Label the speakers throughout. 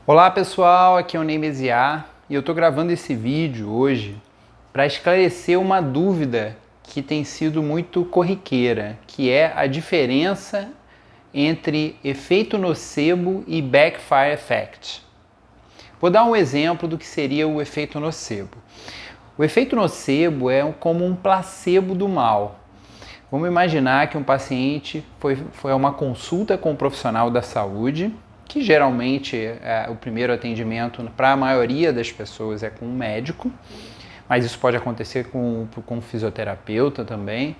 Speaker 1: Olá pessoal, aqui é o Ney Meziar e eu estou gravando esse vídeo hoje para esclarecer uma dúvida que tem sido muito corriqueira, que é a diferença entre efeito nocebo e backfire effect. Vou dar um exemplo do que seria o efeito nocebo. O efeito nocebo é como um placebo do mal. Vamos imaginar que um paciente foi a uma consulta com um profissional da saúde, que geralmente o primeiro atendimento para a maioria das pessoas é com um médico, mas isso pode acontecer com um fisioterapeuta também.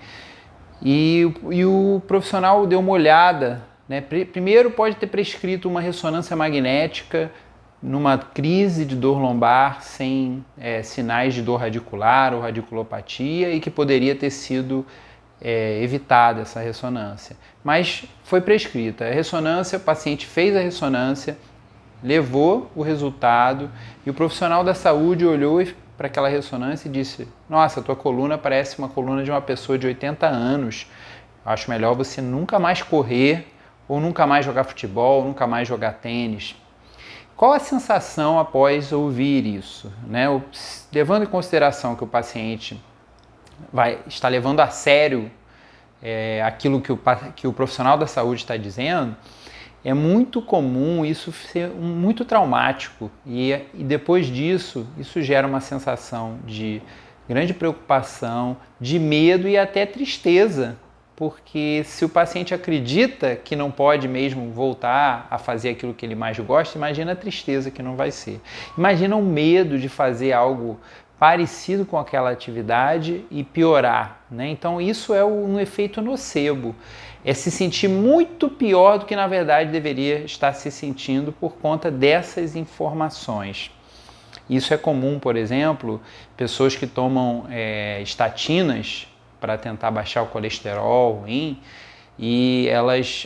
Speaker 1: E o profissional deu uma olhada, né? Primeiro pode ter prescrito uma ressonância magnética numa crise de dor lombar sem sinais de dor radicular ou radiculopatia e que poderia ter sido evitada essa ressonância, mas foi prescrita a ressonância, o paciente fez a ressonância, levou o resultado e o profissional da saúde olhou para aquela ressonância e disse: nossa, tua coluna parece uma coluna de uma pessoa de 80 anos, acho melhor você nunca mais correr, ou nunca mais jogar futebol, ou nunca mais jogar tênis. Qual a sensação após ouvir isso, né? Levando em consideração que o paciente está levando a sério aquilo que o profissional da saúde está dizendo, é muito comum isso ser muito traumático e depois disso, isso gera uma sensação de grande preocupação, de medo e até tristeza, porque se o paciente acredita que não pode mesmo voltar a fazer aquilo que ele mais gosta, imagina a tristeza que não vai ser. Imagina o medo de fazer algo parecido com aquela atividade e piorar, né? Então isso é um efeito nocebo, é se sentir muito pior do que na verdade deveria estar se sentindo por conta dessas informações. Isso é comum, por exemplo, pessoas que tomam estatinas para tentar baixar o colesterol ruim, e elas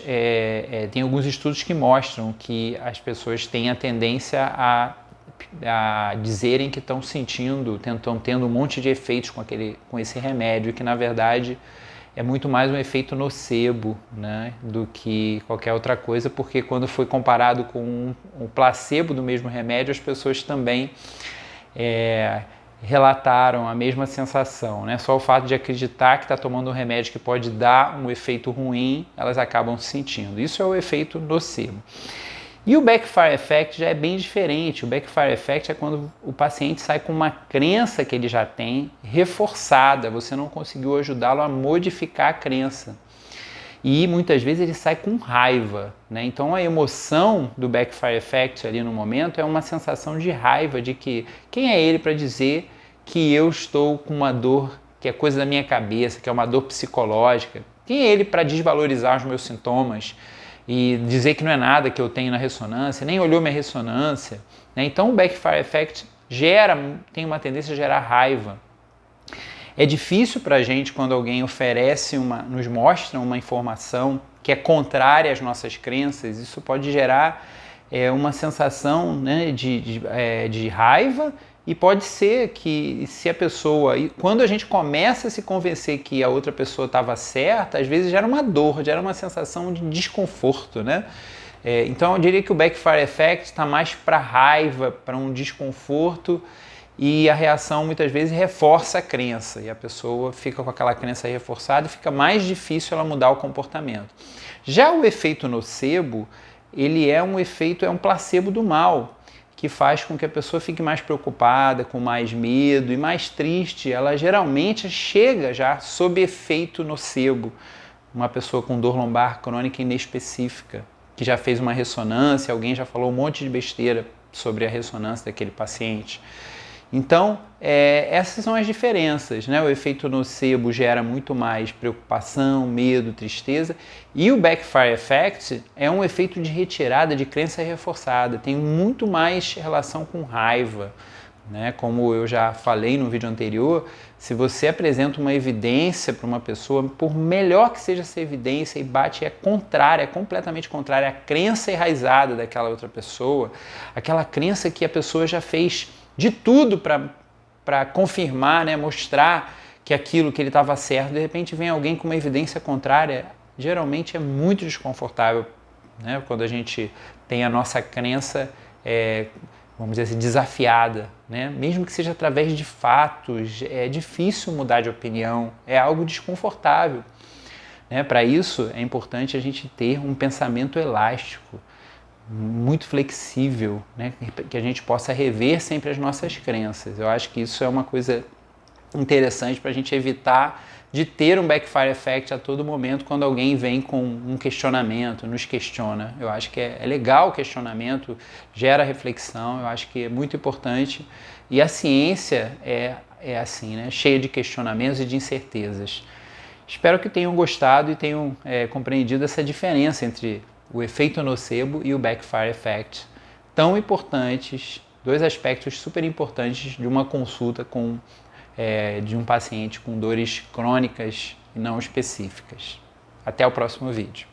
Speaker 1: têm alguns estudos que mostram que as pessoas têm a tendência a dizerem que estão tendo um monte de efeitos com esse remédio, que na verdade é muito mais um efeito nocebo, né, do que qualquer outra coisa, porque quando foi comparado com um placebo do mesmo remédio, as pessoas também relataram a mesma sensação, né? Só o fato de acreditar que está tomando um remédio que pode dar um efeito ruim, elas acabam sentindo. Isso é o efeito nocebo. E o backfire effect já é bem diferente. O backfire effect é quando o paciente sai com uma crença que ele já tem reforçada, você não conseguiu ajudá-lo a modificar a crença. E muitas vezes ele sai com raiva, né? Então a emoção do backfire effect ali no momento é uma sensação de raiva, de que quem é ele para dizer que eu estou com uma dor que é coisa da minha cabeça, que é uma dor psicológica? Quem é ele para desvalorizar os meus sintomas e dizer que não é nada que eu tenho na ressonância, nem olhou minha ressonância, né? Então o backfire effect tem uma tendência a gerar raiva. É difícil para a gente quando alguém nos mostra uma informação que é contrária às nossas crenças. Isso pode gerar uma sensação, né, de raiva, e pode ser que se a pessoa, quando a gente começa a se convencer que a outra pessoa estava certa, às vezes gera uma dor, gera uma sensação de desconforto, né? Então eu diria que o backfire effect está mais para raiva, para um desconforto, e a reação muitas vezes reforça a crença, e a pessoa fica com aquela crença reforçada e fica mais difícil ela mudar o comportamento. Já o efeito nocebo, ele é um placebo do mal, que faz com que a pessoa fique mais preocupada, com mais medo e mais triste. Ela geralmente chega já sob efeito nocebo, uma pessoa com dor lombar crônica inespecífica, que já fez uma ressonância, alguém já falou um monte de besteira sobre a ressonância daquele paciente. Então, essas são as diferenças, né? O efeito nocebo gera muito mais preocupação, medo, tristeza, e o backfire effect é um efeito de retirada de crença reforçada, tem muito mais relação com raiva, né? Como eu já falei no vídeo anterior, se você apresenta uma evidência para uma pessoa, por melhor que seja essa evidência, e é completamente contrária à crença enraizada daquela outra pessoa, aquela crença que a pessoa já fez de tudo para confirmar, né, mostrar que aquilo que ele estava certo, de repente vem alguém com uma evidência contrária, geralmente é muito desconfortável, né, quando a gente tem a nossa crença vamos dizer assim, desafiada, né? Mesmo que seja através de fatos, é difícil mudar de opinião, é algo desconfortável, né? Para isso é importante a gente ter um pensamento elástico, muito flexível, né? Que a gente possa rever sempre as nossas crenças. Eu acho que isso é uma coisa interessante para a gente evitar de ter um backfire effect a todo momento quando alguém vem com um questionamento, nos questiona. Eu acho que é legal o questionamento, gera reflexão, eu acho que é muito importante. E a ciência é assim, né? Cheia de questionamentos e de incertezas. Espero que tenham gostado e tenham compreendido essa diferença entre o efeito nocebo e o backfire effect, tão importantes, dois aspectos super importantes de uma consulta de um paciente com dores crônicas e não específicas. Até o próximo vídeo.